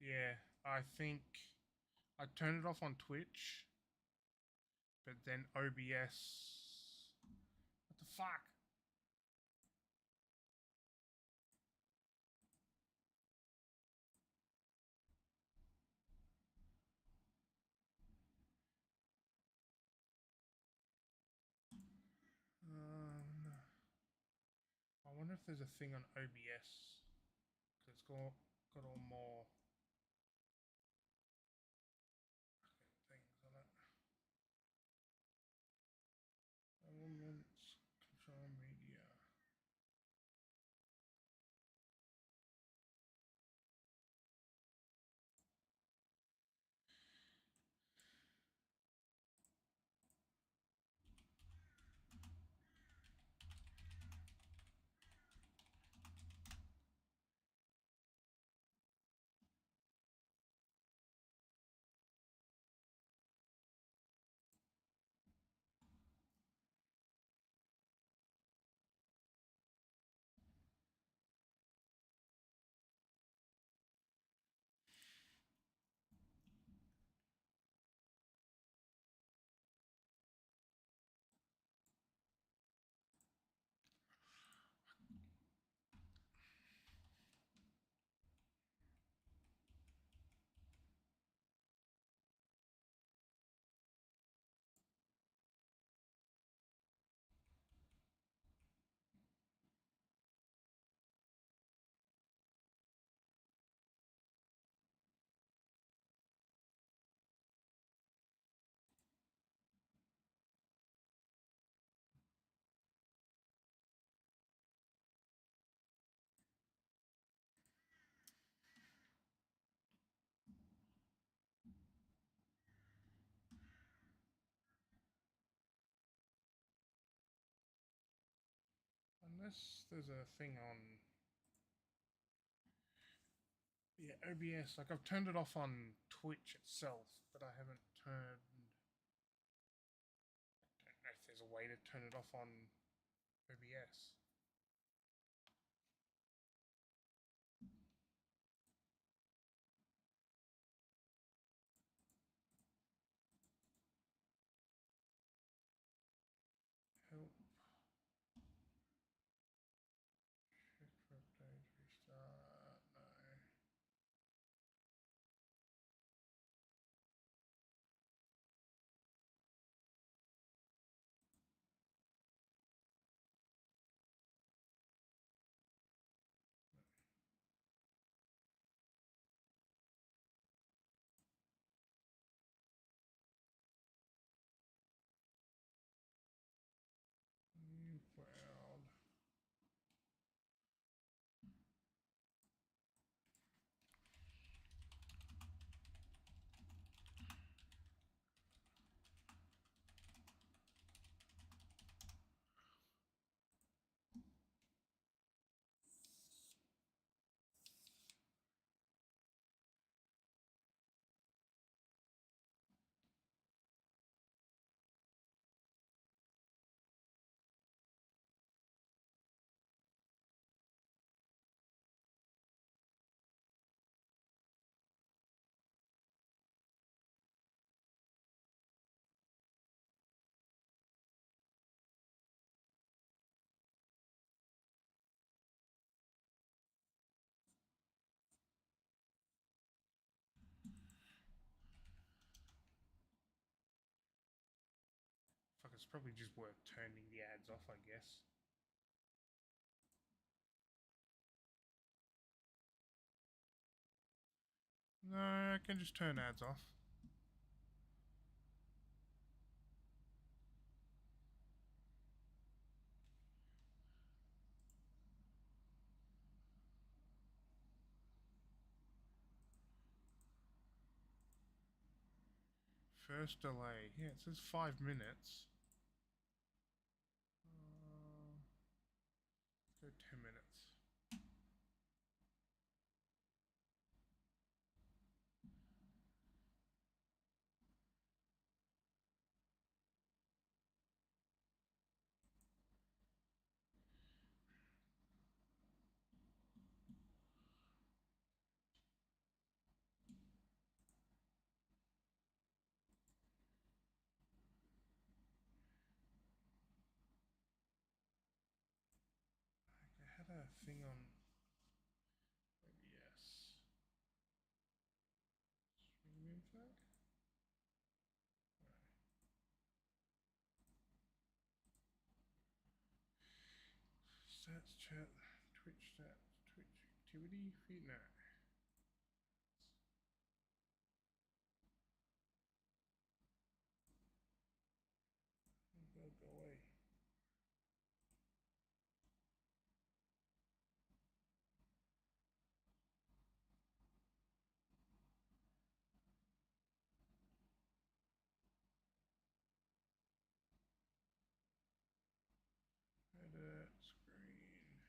Yeah, I think I turned it off on Twitch, but then OBS. What the fuck? I wonder if there's a thing on OBS because it's got all more things on it. Elements, control media. Unless there's a thing on OBS. Like I've turned it off on Twitch itself, but I haven't turned. I don't know if there's a way to turn it off on OBS. Help. Check for updates. Restart. No. New world. Fuck, it's probably just worth turning the ads off, I guess. No, I can just turn ads off. First delay. Yeah, it says 5 minutes. Let's go 10 minutes. that a thing on ABS? String main flag? Stats chat, Twitch stats, Twitch activity feed. No. Go away. Edit screen.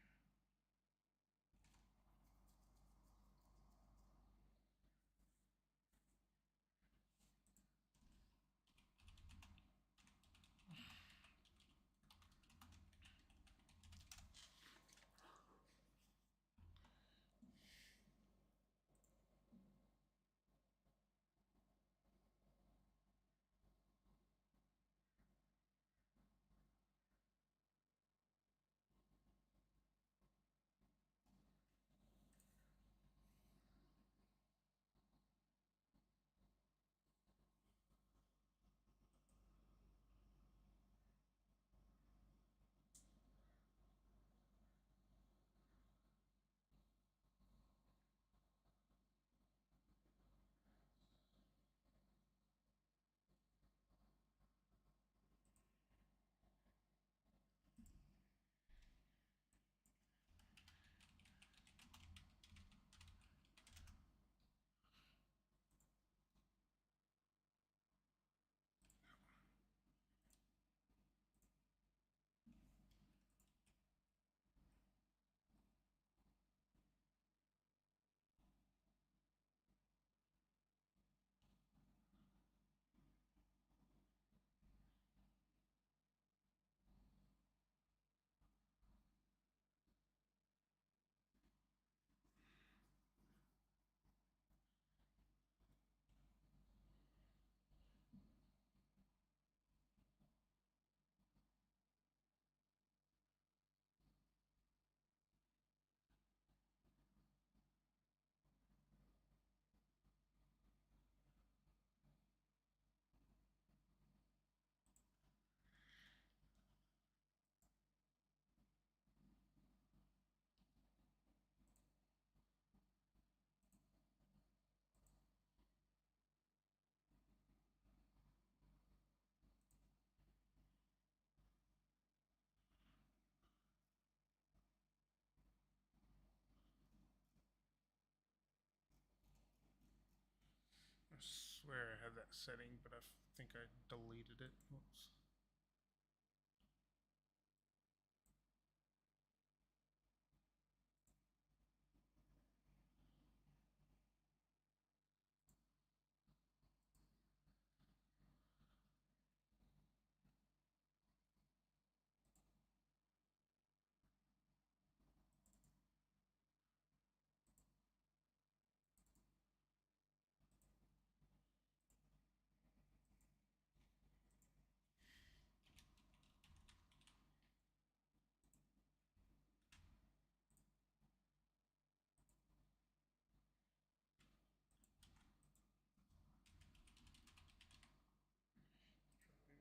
I swear I had that setting, but I think I deleted it. Oops.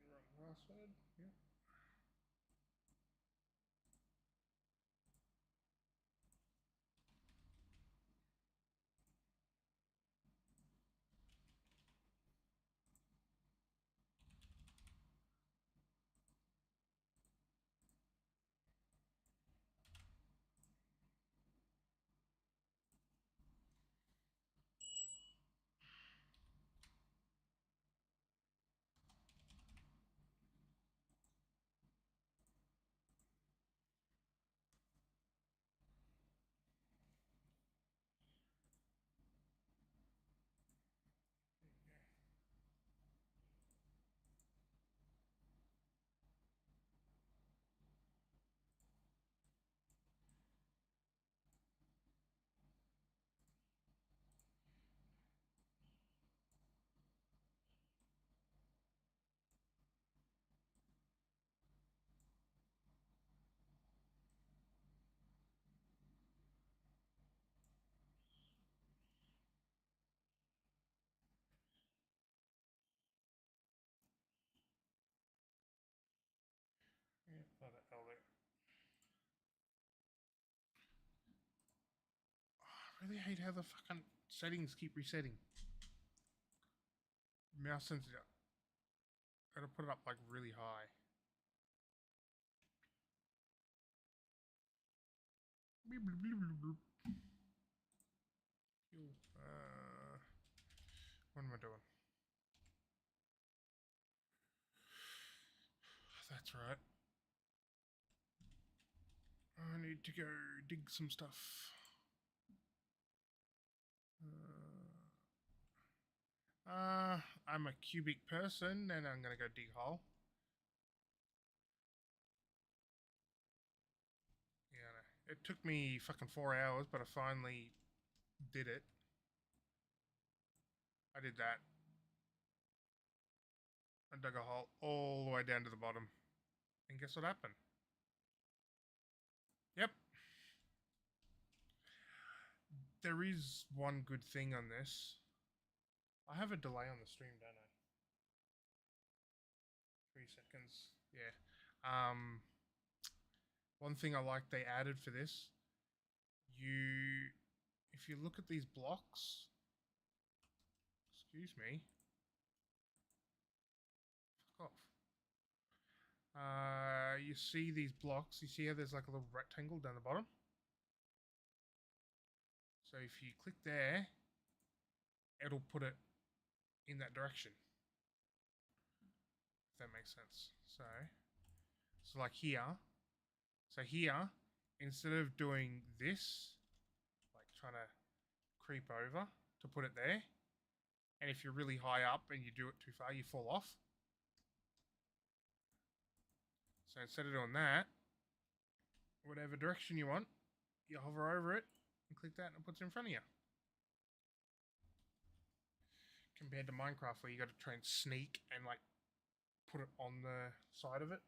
Wrong password. Yep. I really hate how the fucking settings keep resetting. Mouse sensitive. Gotta put it up like really high. What am I doing? That's right. I need to go dig some stuff. I'm a cubic person and I'm gonna go dig hole. Yeah, it took me fucking 4 hours, but I finally did it. I did that. I dug a hole all the way down to the bottom. And guess what happened? Yep. There is one good thing on this. I have a delay on the stream, don't I? 3 seconds. Yeah. One thing I like they added for this, if you look at these blocks, excuse me, fuck off. You see these blocks, you see how there's like a little rectangle down the bottom? So if you click there, it'll put it in that direction. If that makes sense. So like here, so here, instead of doing this, like trying to creep over to put it there, and if you're really high up and you do it too far, you fall off. So instead of doing that, whatever direction you want, you hover over it and click that and it puts it in front of you. Compared to Minecraft where you got to try and sneak and like put it on the side of it.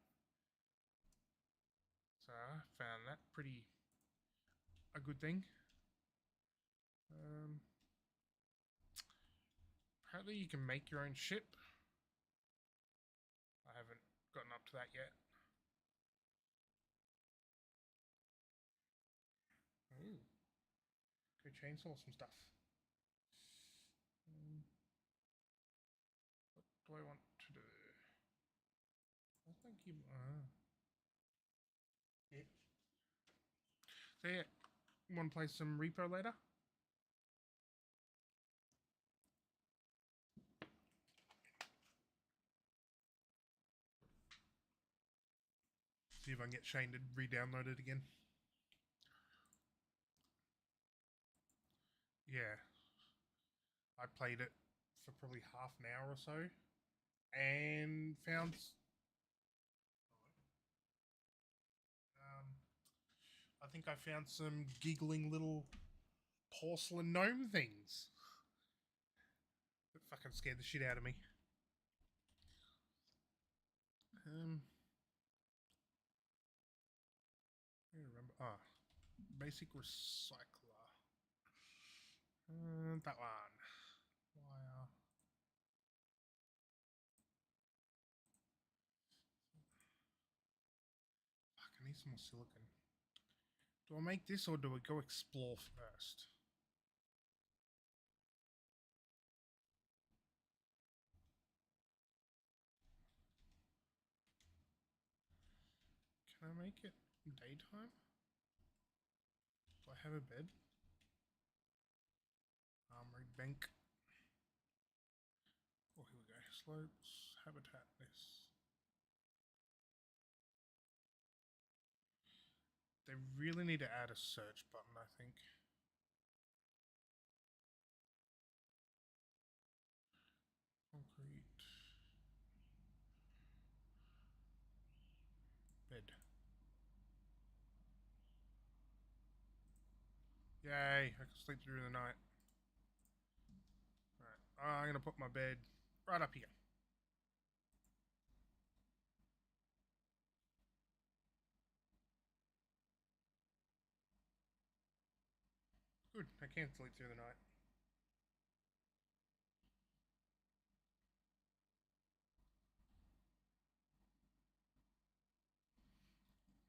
So I found that pretty a good thing. Apparently you can make your own ship. I haven't gotten up to that yet. Ooh. Go chainsaw some stuff. What do I want to do? I think you... yeah. So yeah, want to play some repo later? See if I can get Shane to re-download it again. Yeah. I played it for probably half an hour or so and found I think I found some giggling little porcelain gnome things that fucking scared the shit out of me. I remember. Basic recycler. That one. Wire. Fuck, I need some more silicon. Do I make this or do we go explore first? Can I make it daytime? Do I have a bed? Armory bank. Oh, here we go. Slopes, habitat, this. They really need to add a search button, I think. Concrete. Bed. Yay, I can sleep through the night. Alright, I'm gonna put my bed right up here. Good, I can sleep through the night.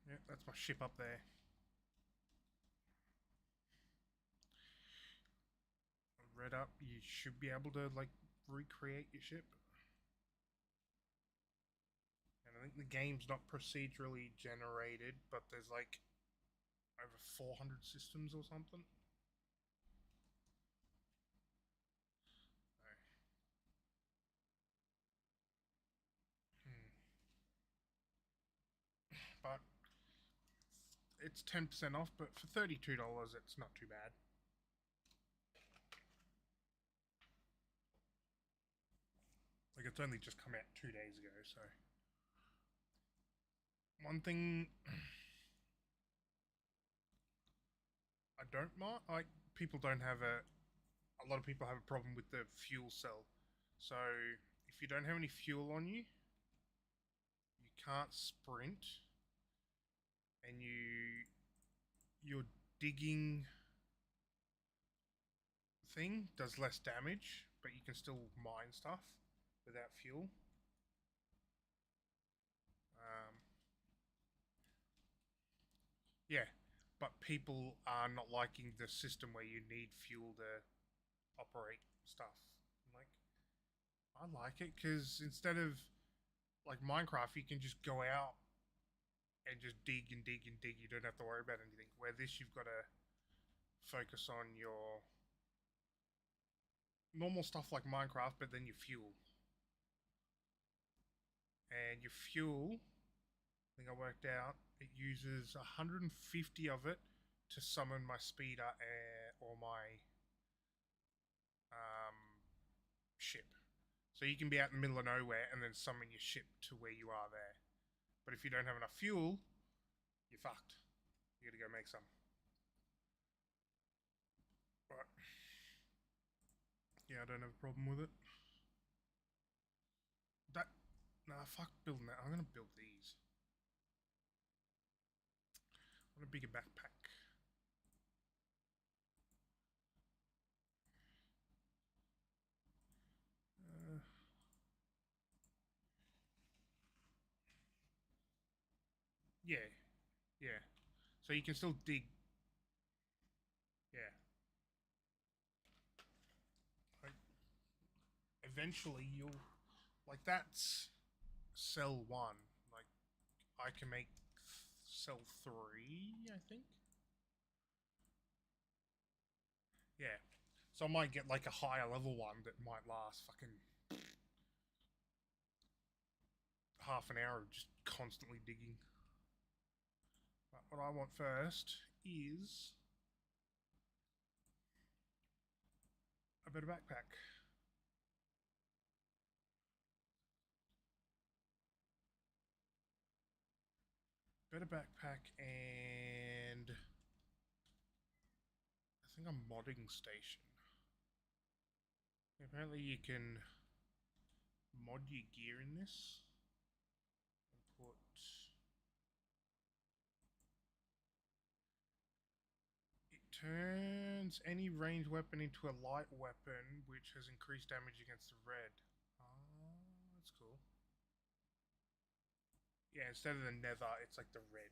Yeah, that's my ship up there. read up, you should be able to like recreate your ship. And I think the game's not procedurally generated, but there's like over 400 systems or something. But it's 10% off, but for $32, it's not too bad. Like, it's only just come out 2 days ago, so. One thing I don't mind, like, people don't have a lot of people have a problem with the fuel cell. So, if you don't have any fuel on you, you can't sprint, and your digging thing does less damage, but you can still mine stuff without fuel. Yeah, but people are not liking the system where you need fuel to operate stuff. Like, I like it because instead of like Minecraft, you can just go out and just dig and dig and dig. You don't have to worry about anything. Where this, you've got to focus on your normal stuff like Minecraft, but then your fuel. And your fuel, I think I worked out, it uses 150 of it to summon my speeder or my ship. So you can be out in the middle of nowhere and then summon your ship to where you are there. But if you don't have enough fuel, you're fucked. You gotta go make some. But yeah, I don't have a problem with it. Nah, fuck building that. I'm gonna build these. I want a bigger backpack. Yeah, yeah. So you can still dig. Yeah. Like, eventually you'll like that's cell 1. Like I can make cell 3, I think. Yeah. So I might get like a higher level one that might last fucking half an hour of just constantly digging. But what I want first is a better backpack. Better backpack and I think a modding station. Apparently you can mod your gear in this and put it turns any ranged weapon into a light weapon which has increased damage against the red. Oh, that's cool. Yeah, instead of the nether, it's like the red.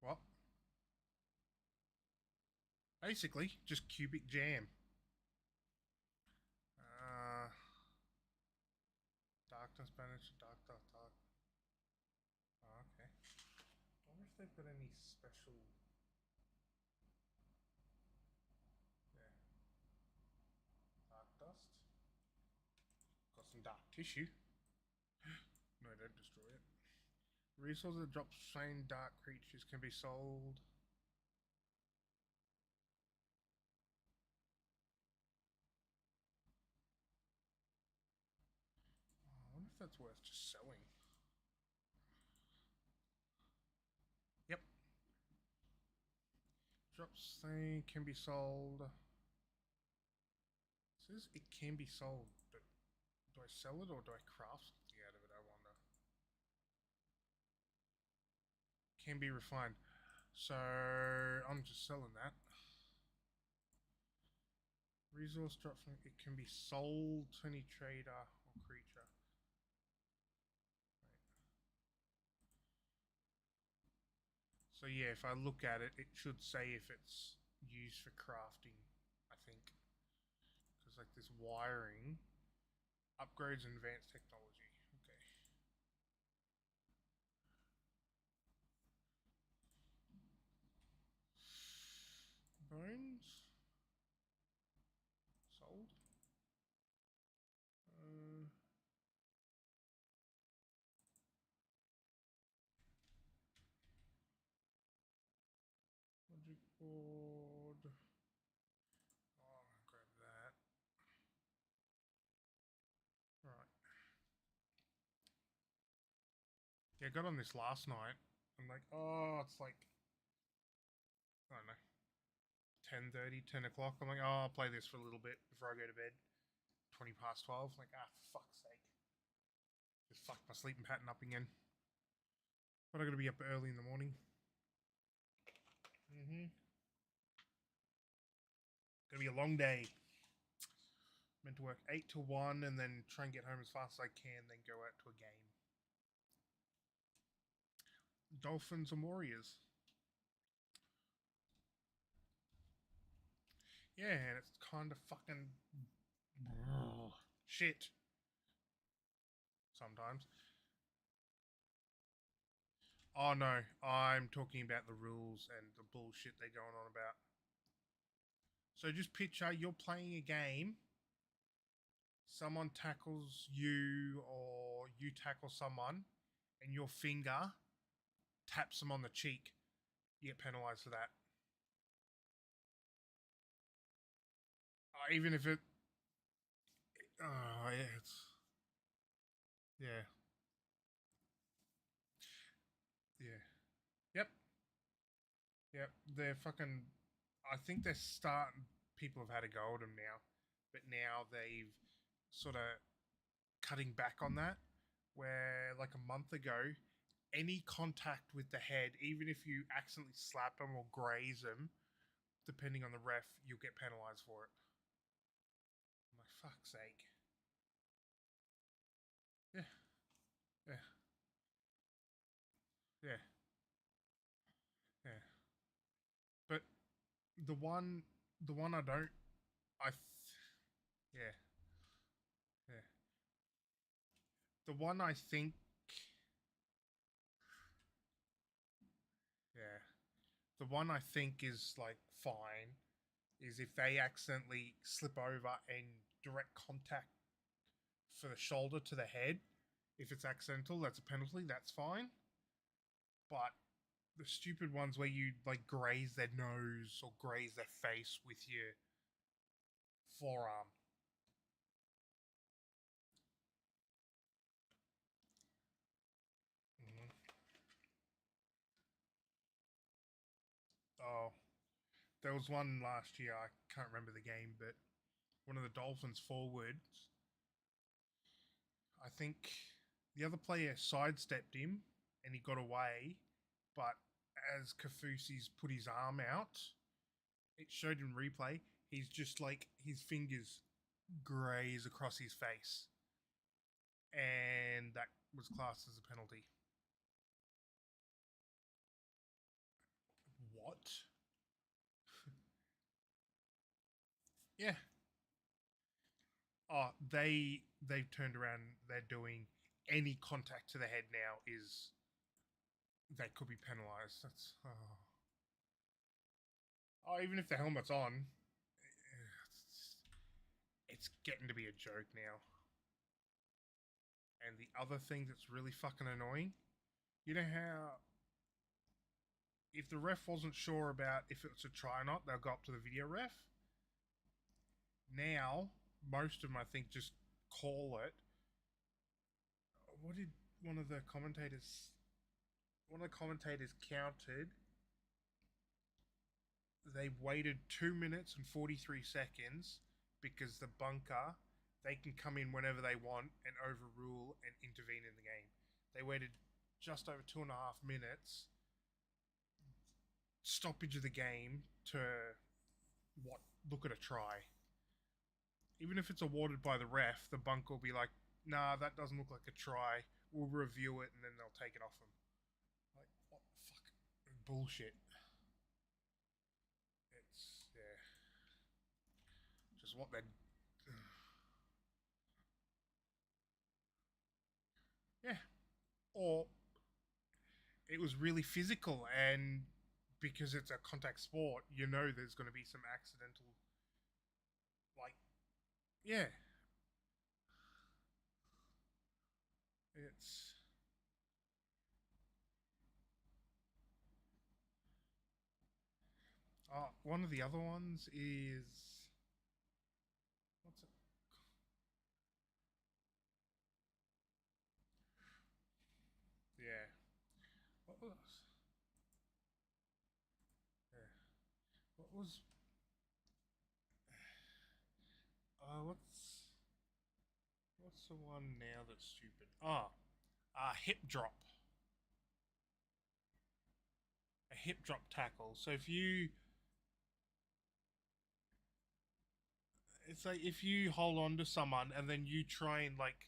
What? Basically, just cubic jam. Darkness banish, dark, dark, dark. Oh, okay. I wonder if they've got any special. Yeah. Dark dust. Got some dark tissue. No, don't destroy it. Resources that drop slain dark creatures can be sold. Oh, I wonder if that's worth just selling. Yep. Drop slain can be sold. It says it can be sold, but do I sell it or do I craft something out of it? I wonder. Can be refined. So I'm just selling that. Resource drop from it can be sold to any trader or creature. So yeah, if I look at it, it should say if it's used for crafting, I think. Because like this wiring, upgrades and advanced technology. Okay. Bones. Sold. Logic board. Oh, I'm gonna grab that. Right. Yeah, I got on this last night. I'm like, oh, it's like, I don't know, 10:30, 10 o'clock. I'm like, oh, I'll play this for a little bit before I go to bed. 20 past 12. I'm like, ah, for fuck's sake. Just fucked my sleeping pattern up again. But I gotta be up early in the morning. Gonna be a long day. Meant to work 8 to 1 and then try and get home as fast as I can, then go out to a game. Dolphins and Warriors. Yeah, and it's kind of fucking shit sometimes. Oh no, I'm talking about the rules and the bullshit they're going on about. So just picture you're playing a game, someone tackles you or you tackle someone, and your finger taps them on the cheek. You get penalised for that. Even if it. Oh, yeah, it's. Yeah. Yeah. Yep. Yep. They're fucking. I think they're starting. People have had a go at them now, but now they've sort of cutting back on that. Where like a month ago, any contact with the head, even if you accidentally slap them or graze them, depending on the ref, you'll get penalised for it. I'm like, fuck's sake. Yeah, yeah, yeah, yeah. But the one I don't, yeah, yeah. The one I think, yeah, the one I think is like fine is if they accidentally slip over and direct contact for the shoulder to the head. If it's accidental, that's a penalty. That's fine. But the stupid ones where you like graze their nose or graze their face with your forearm. Mm-hmm. Oh, there was one last year. I can't remember the game, but one of the Dolphins forwards, I think the other player sidestepped him and he got away. But as Kafusi's put his arm out, it showed in replay. He's just like his fingers graze across his face, and that was classed as a penalty. What? Yeah. Oh, they've turned around. They're doing any contact to the head now is that could be penalised. That's oh, even if the helmet's on, it's getting to be a joke now. And the other thing that's really fucking annoying, you know how if the ref wasn't sure about if it's a try or not, they'll go up to the video ref. Now, most of them, I think, just call it. What did one of the commentators? One of the commentators counted. They waited 2 minutes and 43 seconds because the bunker they can come in whenever they want and overrule and intervene in the game. They waited just over 2.5 minutes stoppage of the game to what look at a try. Even if it's awarded by the ref, the bunker will be like, nah, that doesn't look like a try. We'll review it and then they'll take it off him. Like, what the fuck? bullshit. It's yeah, just what they. Yeah, or it was really physical, and because it's a contact sport, you know there's going to be some accidental, like, yeah, it's. One of the other ones is what's it? Yeah, what was? Yeah, what was? What's the one now that's stupid? Hip drop, a hip drop tackle. So if you, it's like if you hold on to someone and then you try and like,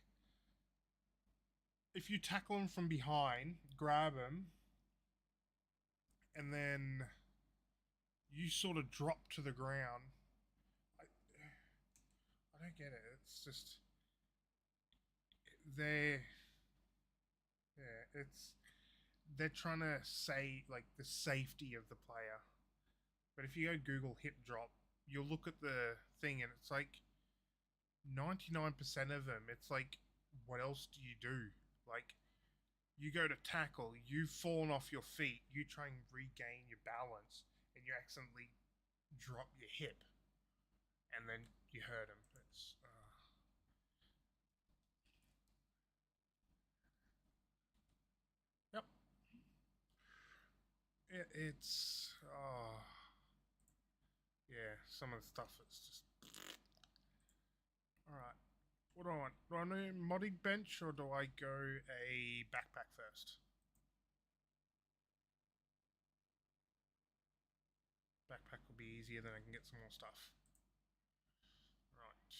if you tackle them from behind, grab them, and then you sort of drop to the ground. I, I don't get it. It's just they, yeah, it's they're trying to say like the safety of the player. But if you go Google hip drop, you'll look at the thing and it's like 99% of them. It's like, what else do you do? Like, you go to tackle, you've fallen off your feet, you try and regain your balance, and you accidentally drop your hip, and then you hurt him. It's yep. It's yeah. Some of the stuff is just all right. What do I want? Do I want a modding bench or do I go a backpack first? Backpack will be easier, then I can get some more stuff. Right.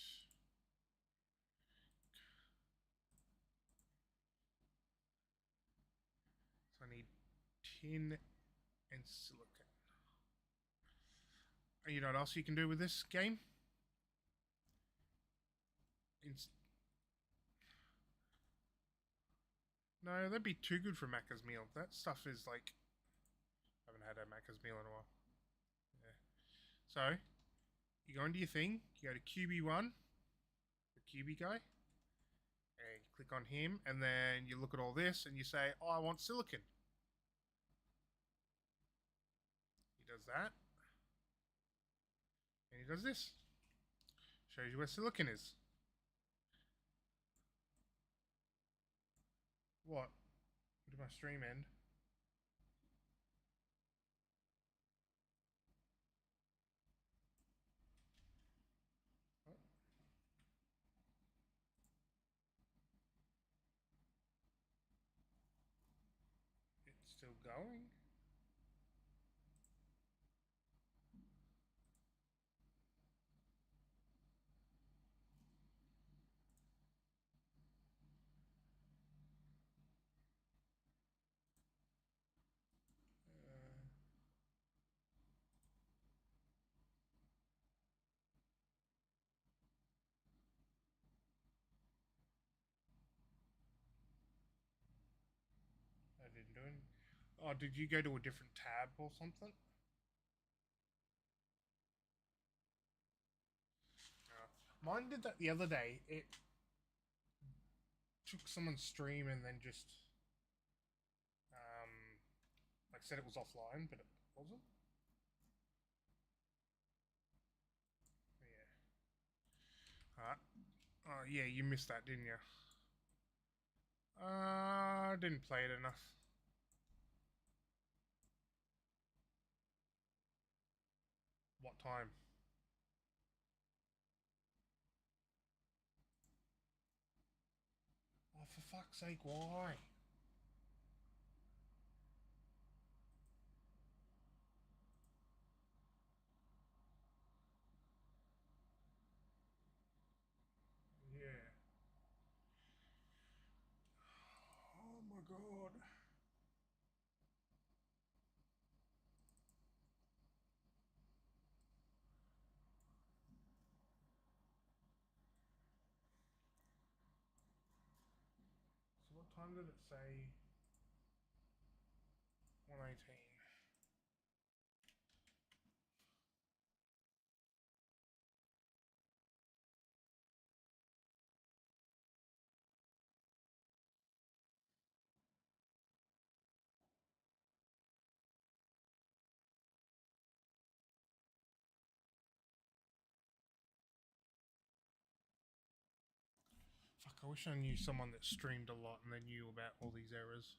So I need tin and silicon. And you know what else you can do with this game? Inst- no, that'd be too good for Macca's meal. That stuff is like I haven't had a Macca's meal in a while. Yeah. So you go into your thing, you go to QB1, the QB guy, and you click on him, and then you look at all this and you say, "Oh, I want silicon." He does that, and he does this. Shows you where silicon is. What? Did my stream end? Oh, it's still going. I didn't do it. Oh, did you go to a different tab or something? Mine did that the other day. It took someone's stream and then just um, like said it was offline, but it wasn't. Yeah. Oh yeah, you missed that, didn't you? I didn't play it enough. What time? Oh, for fuck's sake, why? Yeah. Oh my god. time did it say? 118. Fuck, I wish I knew someone that streamed a lot and they knew about all these errors.